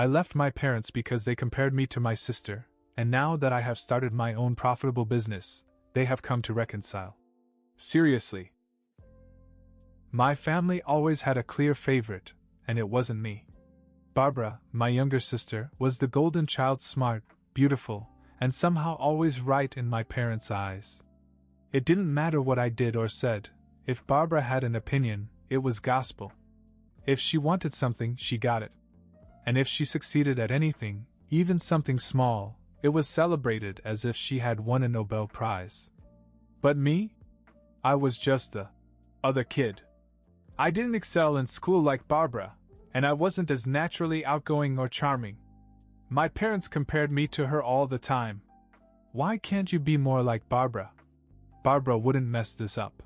I left my parents because they compared me to my sister, and now that I have started my own profitable business, they have come to reconcile. Seriously. My family always had a clear favorite, and it wasn't me. Barbara, my younger sister, was the golden child, smart, beautiful, and somehow always right in my parents' eyes. It didn't matter what I did or said. If Barbara had an opinion, it was gospel. If she wanted something, she got it. And if she succeeded at anything, even something small, it was celebrated as if she had won a Nobel Prize. But me? I was just the other kid. I didn't excel in school like Barbara, and I wasn't as naturally outgoing or charming. My parents compared me to her all the time. Why can't you be more like Barbara? Barbara wouldn't mess this up.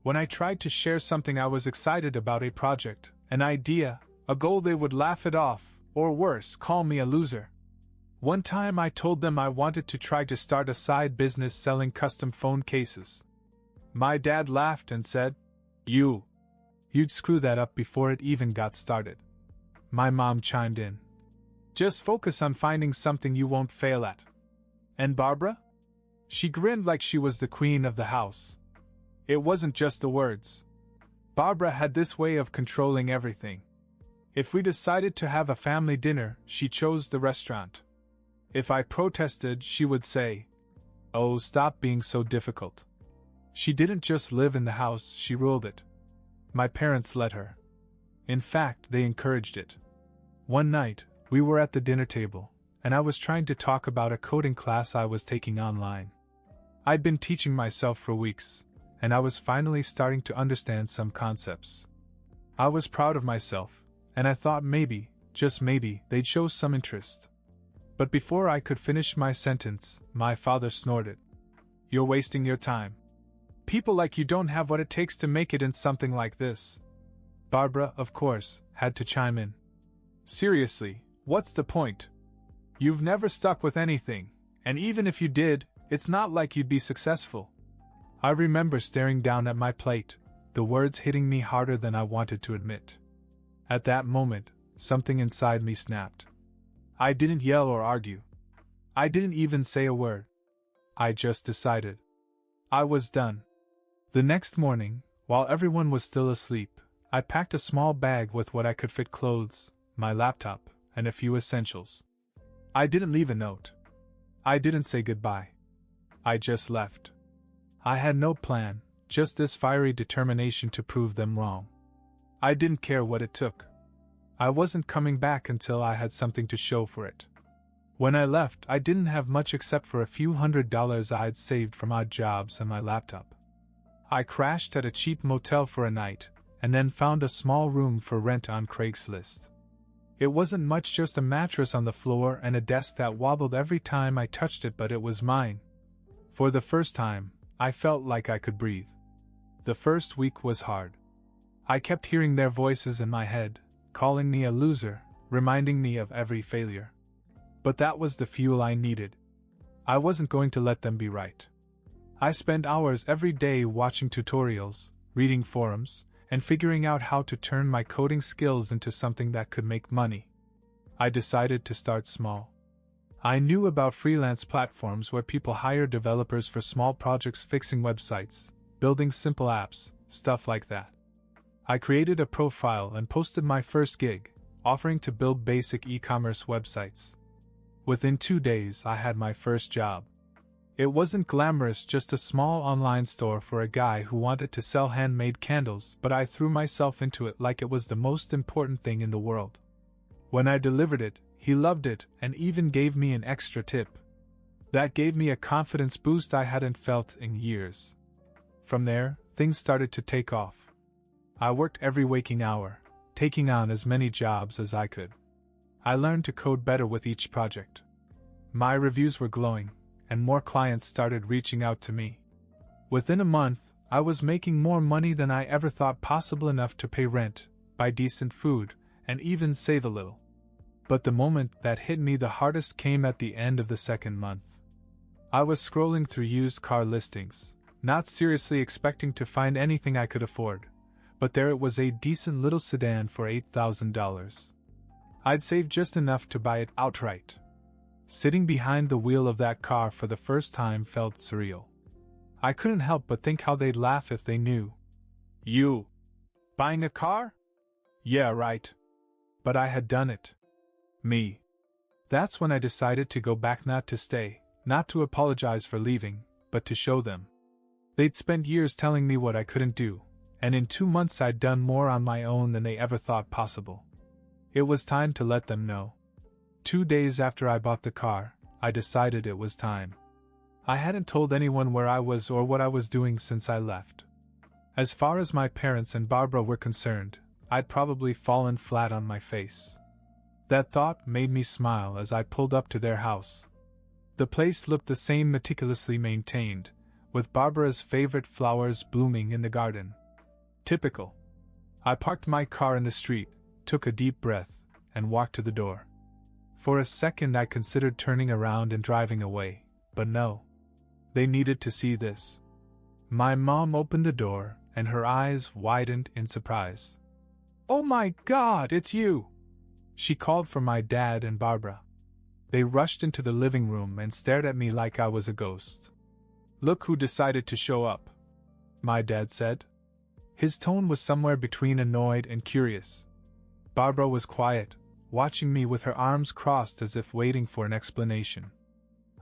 When I tried to share something I was excited about, a project, an idea, a goal, they would laugh it off, or worse, call me a loser. One time I told them I wanted to try to start a side business selling custom phone cases. My dad laughed and said, You'd screw that up before it even got started. My mom chimed in. Just focus on finding something you won't fail at. And Barbara? She grinned like she was the queen of the house. It wasn't just the words. Barbara had this way of controlling everything. If we decided to have a family dinner, she chose the restaurant. If I protested, she would say, "Oh, stop being so difficult." She didn't just live in the house, she ruled it. My parents let her. In fact, they encouraged it. One night, we were at the dinner table, and I was trying to talk about a coding class I was taking online. I'd been teaching myself for weeks, and I was finally starting to understand some concepts. I was proud of myself, and I thought maybe, just maybe, they'd show some interest. But before I could finish my sentence, my father snorted. "You're wasting your time. People like you don't have what it takes to make it in something like this." Barbara, of course, had to chime in. "Seriously, what's the point? You've never stuck with anything, and even if you did, it's not like you'd be successful." I remember staring down at my plate, the words hitting me harder than I wanted to admit. At that moment, something inside me snapped. I didn't yell or argue. I didn't even say a word. I just decided. I was done. The next morning, while everyone was still asleep, I packed a small bag with what I could fit: clothes, my laptop, and a few essentials. I didn't leave a note. I didn't say goodbye. I just left. I had no plan, just this fiery determination to prove them wrong. I didn't care what it took. I wasn't coming back until I had something to show for it. When I left, I didn't have much except for a few $100s I'd saved from odd jobs and my laptop. I crashed at a cheap motel for a night, and then found a small room for rent on Craigslist. It wasn't much, just a mattress on the floor and a desk that wobbled every time I touched it, but it was mine. For the first time, I felt like I could breathe. The first week was hard. I kept hearing their voices in my head, calling me a loser, reminding me of every failure. But that was the fuel I needed. I wasn't going to let them be right. I spent hours every day watching tutorials, reading forums, and figuring out how to turn my coding skills into something that could make money. I decided to start small. I knew about freelance platforms where people hire developers for small projects, fixing websites, building simple apps, stuff like that. I created a profile and posted my first gig, offering to build basic e-commerce websites. Within 2 days, I had my first job. It wasn't glamorous, just a small online store for a guy who wanted to sell handmade candles, but I threw myself into it like it was the most important thing in the world. When I delivered it, he loved it and even gave me an extra tip. That gave me a confidence boost I hadn't felt in years. From there, things started to take off. I worked every waking hour, taking on as many jobs as I could. I learned to code better with each project. My reviews were glowing, and more clients started reaching out to me. Within a month, I was making more money than I ever thought possible, enough to pay rent, buy decent food, and even save a little. But the moment that hit me the hardest came at the end of the second month. I was scrolling through used car listings, not seriously expecting to find anything I could afford, but there it was, a decent little sedan for $8,000. I'd saved just enough to buy it outright. Sitting behind the wheel of that car for the first time felt surreal. I couldn't help but think how they'd laugh if they knew. You? Buying a car? Yeah, right. But I had done it. Me. That's when I decided to go back, not to stay, not to apologize for leaving, but to show them. They'd spent years telling me what I couldn't do, and in 2 months I'd done more on my own than they ever thought possible. It was time to let them know. 2 days after I bought the car, I decided it was time. I hadn't told anyone where I was or what I was doing since I left. As far as my parents and Barbara were concerned, I'd probably fallen flat on my face. That thought made me smile as I pulled up to their house. The place looked the same, meticulously maintained, with Barbara's favorite flowers blooming in the garden. Typical. I parked my car in the street, took a deep breath, and walked to the door. For a second I considered turning around and driving away, but no. They needed to see this. My mom opened the door, and her eyes widened in surprise. "Oh my God, it's you!" She called for my dad and Barbara. They rushed into the living room and stared at me like I was a ghost. "Look who decided to show up," my dad said. His tone was somewhere between annoyed and curious. Barbara was quiet, watching me with her arms crossed as if waiting for an explanation.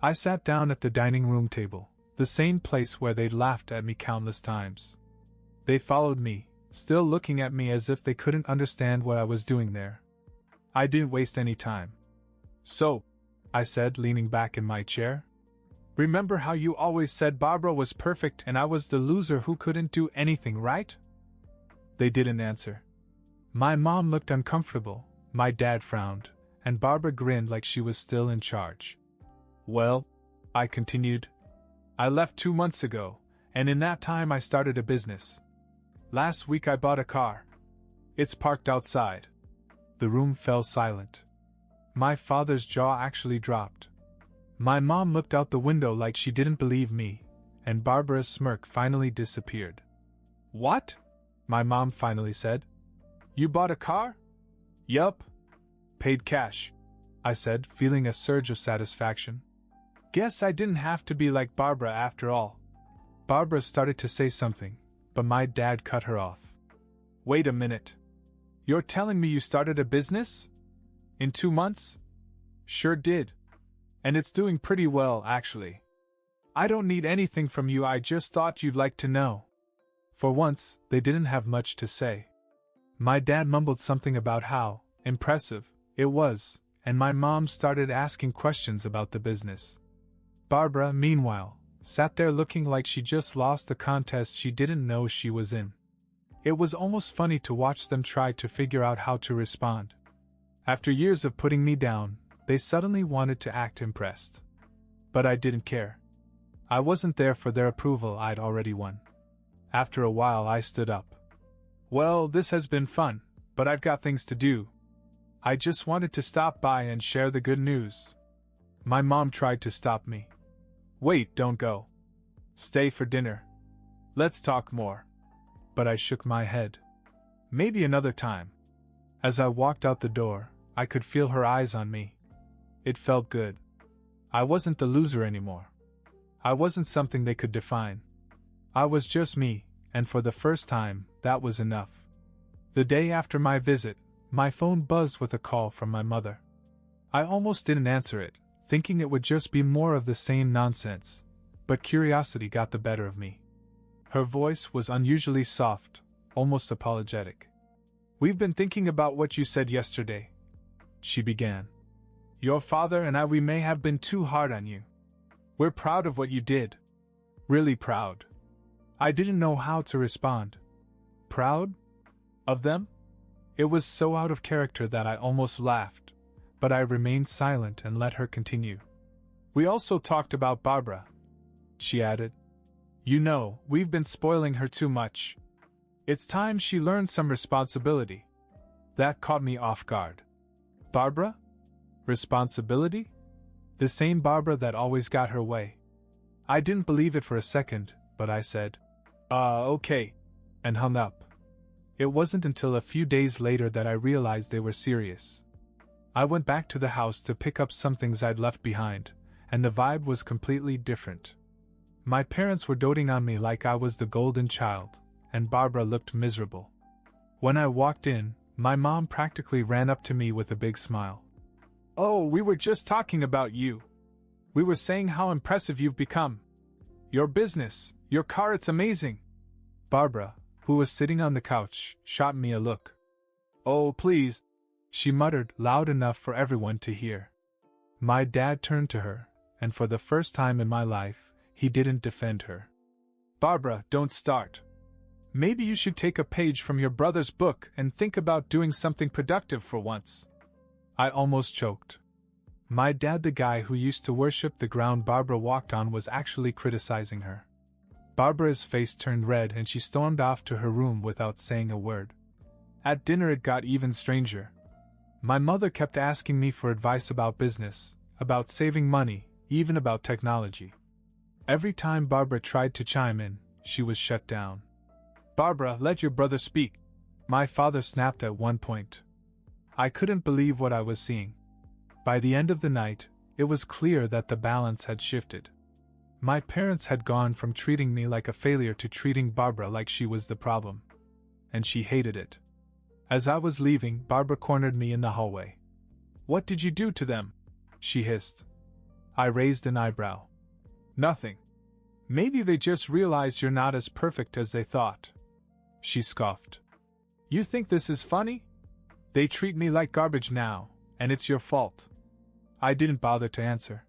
I sat down at the dining room table, the same place where they'd laughed at me countless times. They followed me, still looking at me as if they couldn't understand what I was doing there. I didn't waste any time. "So," I said, leaning back in my chair, "remember how you always said Barbara was perfect and I was the loser who couldn't do anything right?" They didn't answer. My mom looked uncomfortable, my dad frowned, and Barbara grinned like she was still in charge. "Well," I continued, "I left 2 months ago, and in that time I started a business. Last week I bought a car. It's parked outside." The room fell silent. My father's jaw actually dropped. My mom looked out the window like she didn't believe me, and Barbara's smirk finally disappeared. "What?" my mom finally said. "You bought a car?" "Yup. Paid cash," I said, feeling a surge of satisfaction. Guess I didn't have to be like Barbara after all. Barbara started to say something, but my dad cut her off. "Wait a minute. You're telling me you started a business? In 2 months?" "Sure did. And it's doing pretty well, actually. I don't need anything from you, I just thought you'd like to know." For once, they didn't have much to say. My dad mumbled something about how impressive it was, and my mom started asking questions about the business. Barbara, meanwhile, sat there looking like she just lost a contest she didn't know she was in. It was almost funny to watch them try to figure out how to respond. After years of putting me down, they suddenly wanted to act impressed. But I didn't care. I wasn't there for their approval, I'd already won. After a while I stood up. "Well, this has been fun, but I've got things to do. I just wanted to stop by and share the good news." My mom tried to stop me. "Wait, don't go. Stay for dinner. Let's talk more." But I shook my head. "Maybe another time." As I walked out the door, I could feel her eyes on me. It felt good. I wasn't the loser anymore. I wasn't something they could define. I was just me, and for the first time, that was enough. The day after my visit, my phone buzzed with a call from my mother. I almost didn't answer it, thinking it would just be more of the same nonsense, but curiosity got the better of me. Her voice was unusually soft, almost apologetic. "We've been thinking about what you said yesterday," she began. "Your father and I, we may have been too hard on you. We're proud of what you did. Really proud." I didn't know how to respond. Proud? Of them? It was so out of character that I almost laughed, but I remained silent and let her continue. "We also talked about Barbara," she added. "You know, we've been spoiling her too much. It's time she learned some responsibility." That caught me off guard. Barbara? Responsibility? The same Barbara that always got her way. I didn't believe it for a second, but I said, "Okay," and hung up. It wasn't until a few days later that I realized they were serious. I went back to the house to pick up some things I'd left behind, and the vibe was completely different. My parents were doting on me like I was the golden child, and Barbara looked miserable. When I walked in, my mom practically ran up to me with a big smile. "Oh, we were just talking about you. We were saying how impressive you've become. Your business, your car, it's amazing." Barbara, who was sitting on the couch, shot me a look. "Oh, please," she muttered loud enough for everyone to hear. My dad turned to her, and for the first time in my life, he didn't defend her. "Barbara, don't start. Maybe you should take a page from your brother's book and think about doing something productive for once." I almost choked. My dad, the guy who used to worship the ground Barbara walked on, was actually criticizing her. Barbara's face turned red and she stormed off to her room without saying a word. At dinner it got even stranger. My mother kept asking me for advice about business, about saving money, even about technology. Every time Barbara tried to chime in, she was shut down. "Barbara, let your brother speak," my father snapped at one point. I couldn't believe what I was seeing. By the end of the night, it was clear that the balance had shifted. My parents had gone from treating me like a failure to treating Barbara like she was the problem. And she hated it. As I was leaving, Barbara cornered me in the hallway. "What did you do to them?" she hissed. I raised an eyebrow. "Nothing. Maybe they just realized you're not as perfect as they thought." She scoffed. "You think this is funny? They treat me like garbage now, and it's your fault." I didn't bother to answer.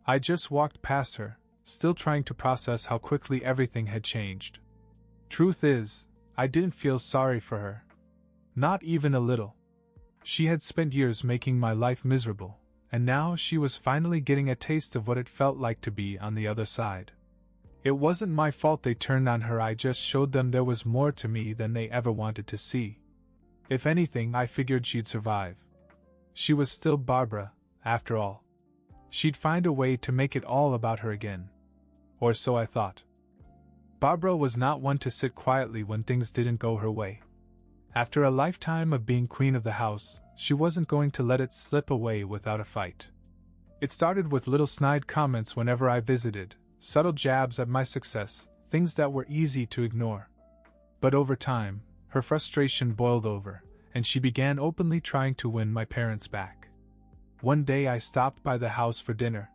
I just walked past her, still trying to process how quickly everything had changed. Truth is, I didn't feel sorry for her. Not even a little. She had spent years making my life miserable, and now she was finally getting a taste of what it felt like to be on the other side. It wasn't my fault they turned on her, I just showed them there was more to me than they ever wanted to see. If anything, I figured she'd survive. She was still Barbara, after all. She'd find a way to make it all about her again. Or so I thought. Barbara was not one to sit quietly when things didn't go her way. After a lifetime of being queen of the house, she wasn't going to let it slip away without a fight. It started with little snide comments whenever I visited, subtle jabs at my success, things that were easy to ignore. But over time, her frustration boiled over, and she began openly trying to win my parents back. One day I stopped by the house for dinner.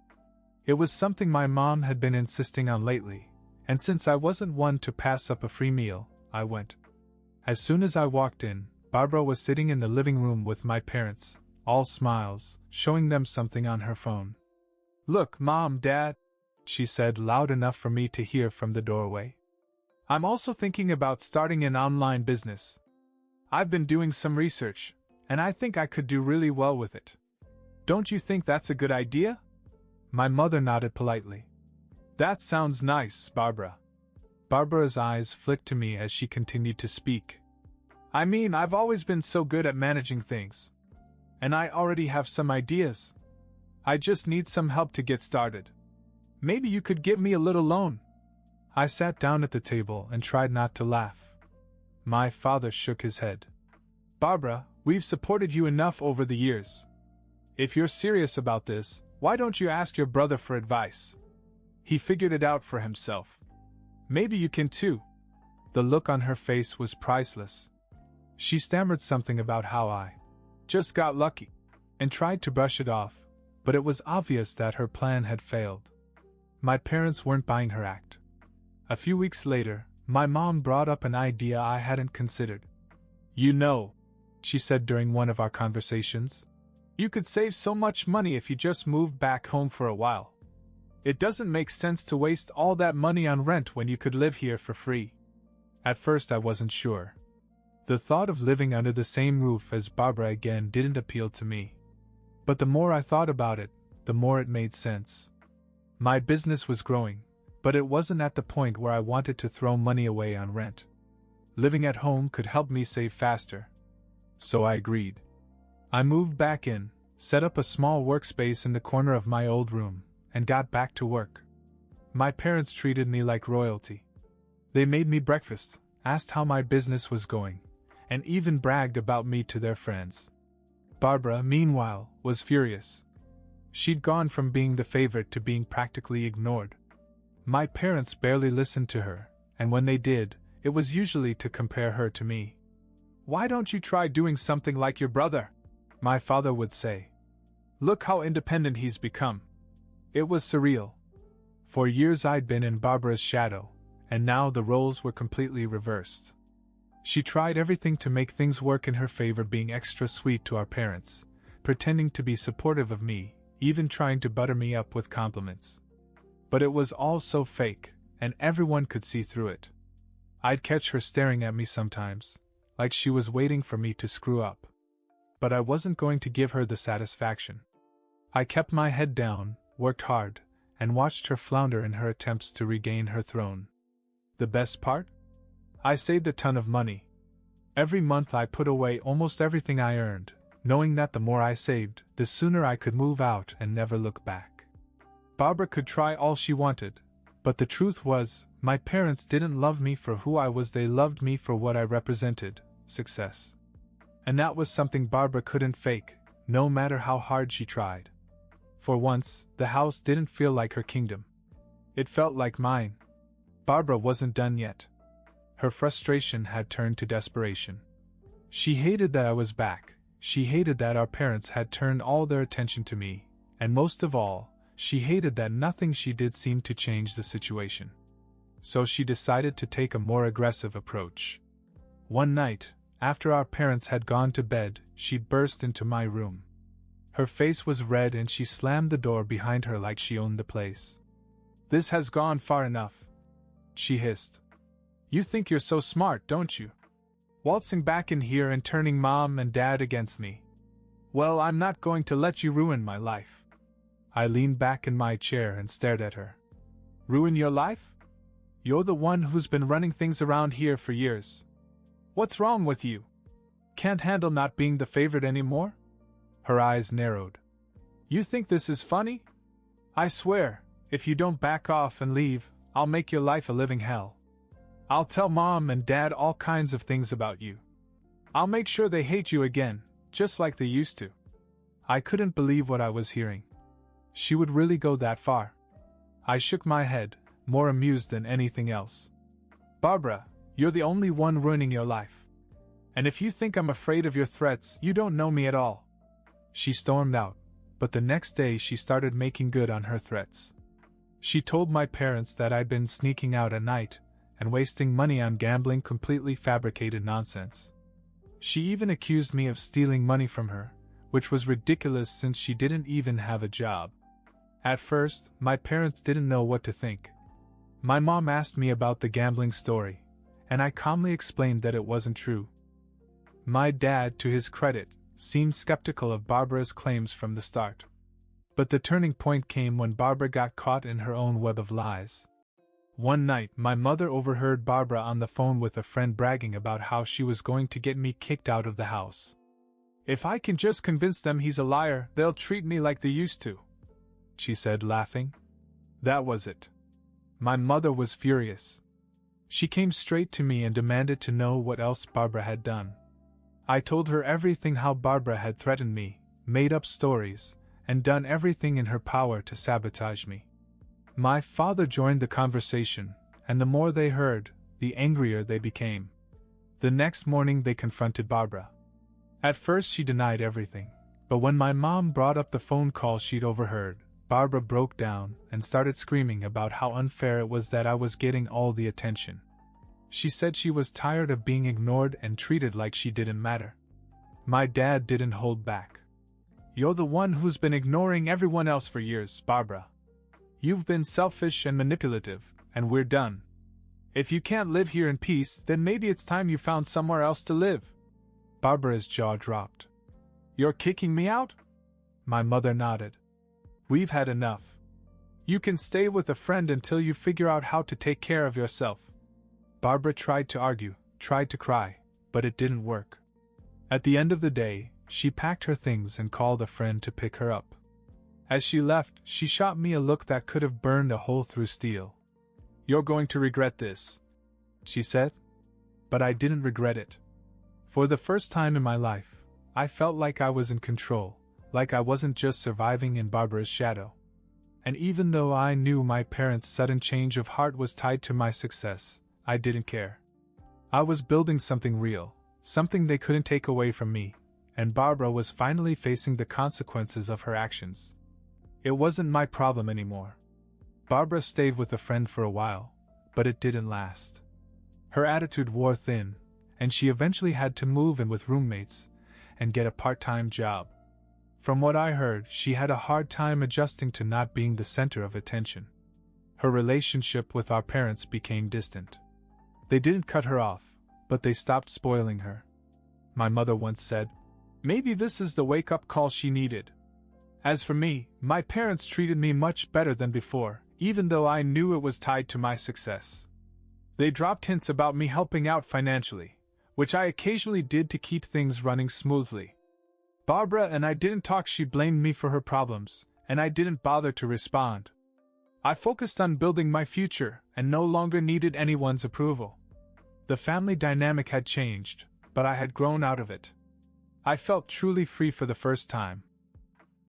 It was something my mom had been insisting on lately, and since I wasn't one to pass up a free meal, I went. As soon as I walked in, Barbara was sitting in the living room with my parents, all smiles, showing them something on her phone. "Look, Mom, Dad," she said loud enough for me to hear from the doorway. "I'm also thinking about starting an online business. I've been doing some research, and I think I could do really well with it. Don't you think that's a good idea?" My mother nodded politely. "That sounds nice, Barbara." Barbara's eyes flicked to me as she continued to speak. "I mean, I've always been so good at managing things. And I already have some ideas. I just need some help to get started. Maybe you could give me a little loan." I sat down at the table and tried not to laugh. My father shook his head. "Barbara, we've supported you enough over the years. If you're serious about this, why don't you ask your brother for advice? He figured it out for himself. Maybe you can too." The look on her face was priceless. She stammered something about how I just got lucky, and tried to brush it off, but it was obvious that her plan had failed. My parents weren't buying her act. A few weeks later, my mom brought up an idea I hadn't considered. "You know," she said during one of our conversations, "you could save so much money if you just moved back home for a while. It doesn't make sense to waste all that money on rent when you could live here for free." At first I wasn't sure. The thought of living under the same roof as Barbara again didn't appeal to me. But the more I thought about it, the more it made sense. My business was growing, but it wasn't at the point where I wanted to throw money away on rent. Living at home could help me save faster. So I agreed. I moved back in, set up a small workspace in the corner of my old room, and got back to work. My parents treated me like royalty. They made me breakfast, asked how my business was going, and even bragged about me to their friends. Barbara, meanwhile, was furious. She'd gone from being the favorite to being practically ignored. My parents barely listened to her, and when they did, it was usually to compare her to me. "Why don't you try doing something like your brother?" my father would say. "Look how independent he's become." It was surreal. For years I'd been in Barbara's shadow, and now the roles were completely reversed. She tried everything to make things work in her favor, being extra sweet to our parents, pretending to be supportive of me, even trying to butter me up with compliments. But it was all so fake, and everyone could see through it. I'd catch her staring at me sometimes, like she was waiting for me to screw up. But I wasn't going to give her the satisfaction. I kept my head down, worked hard, and watched her flounder in her attempts to regain her throne. The best part? I saved a ton of money. Every month I put away almost everything I earned, knowing that the more I saved, the sooner I could move out and never look back. Barbara could try all she wanted, but the truth was, my parents didn't love me for who I was, they loved me for what I represented: success. And that was something Barbara couldn't fake, no matter how hard she tried. For once, the house didn't feel like her kingdom. It felt like mine. Barbara wasn't done yet. Her frustration had turned to desperation. She hated that I was back, she hated that our parents had turned all their attention to me, and most of all, she hated that nothing she did seemed to change the situation. So she decided to take a more aggressive approach. One night, after our parents had gone to bed, she burst into my room. Her face was red and she slammed the door behind her like she owned the place. "This has gone far enough," she hissed. "You think you're so smart, don't you? Waltzing back in here and turning Mom and Dad against me. Well, I'm not going to let you ruin my life." I leaned back in my chair and stared at her. "Ruin your life? You're the one who's been running things around here for years. What's wrong with you? Can't handle not being the favorite anymore?" Her eyes narrowed. "You think this is funny? I swear, if you don't back off and leave, I'll make your life a living hell. I'll tell Mom and Dad all kinds of things about you. I'll make sure they hate you again, just like they used to." I couldn't believe what I was hearing. She would really go that far? I shook my head, more amused than anything else. "Barbara, you're the only one ruining your life. And if you think I'm afraid of your threats, you don't know me at all." She stormed out, but the next day she started making good on her threats. She told my parents that I'd been sneaking out at night and wasting money on gambling, completely fabricated nonsense. She even accused me of stealing money from her, which was ridiculous since she didn't even have a job. At first, my parents didn't know what to think. My mom asked me about the gambling story, and I calmly explained that it wasn't true. My dad, to his credit, seemed skeptical of Barbara's claims from the start. But the turning point came when Barbara got caught in her own web of lies. One night, my mother overheard Barbara on the phone with a friend bragging about how she was going to get me kicked out of the house. "If I can just convince them he's a liar, they'll treat me like they used to," she said, laughing. That was it. My mother was furious. She came straight to me and demanded to know what else Barbara had done. I told her everything, how Barbara had threatened me, made up stories, and done everything in her power to sabotage me. My father joined the conversation, and the more they heard, the angrier they became. The next morning they confronted Barbara. At first she denied everything, but when my mom brought up the phone call she'd overheard, Barbara broke down and started screaming about how unfair it was that I was getting all the attention. She said she was tired of being ignored and treated like she didn't matter. My dad didn't hold back. "You're the one who's been ignoring everyone else for years, Barbara. You've been selfish and manipulative, and we're done. If you can't live here in peace, then maybe it's time you found somewhere else to live." Barbara's jaw dropped. "You're kicking me out?" My mother nodded. "We've had enough. You can stay with a friend until you figure out how to take care of yourself." Barbara tried to argue, tried to cry, but it didn't work. At the end of the day, she packed her things and called a friend to pick her up. As she left, she shot me a look that could have burned a hole through steel. "You're going to regret this," she said. But I didn't regret it. For the first time in my life, I felt like I was in control, like I wasn't just surviving in Barbara's shadow. And even though I knew my parents' sudden change of heart was tied to my success, I didn't care. I was building something real, something they couldn't take away from me, and Barbara was finally facing the consequences of her actions. It wasn't my problem anymore. Barbara stayed with a friend for a while, but it didn't last. Her attitude wore thin, and she eventually had to move in with roommates and get a part-time job. From what I heard, she had a hard time adjusting to not being the center of attention. Her relationship with our parents became distant. They didn't cut her off, but they stopped spoiling her. My mother once said, "Maybe this is the wake-up call she needed." As for me, my parents treated me much better than before, even though I knew it was tied to my success. They dropped hints about me helping out financially, which I occasionally did to keep things running smoothly. Barbara and I didn't talk. She blamed me for her problems, and I didn't bother to respond. I focused on building my future and no longer needed anyone's approval. The family dynamic had changed, but I had grown out of it. I felt truly free for the first time,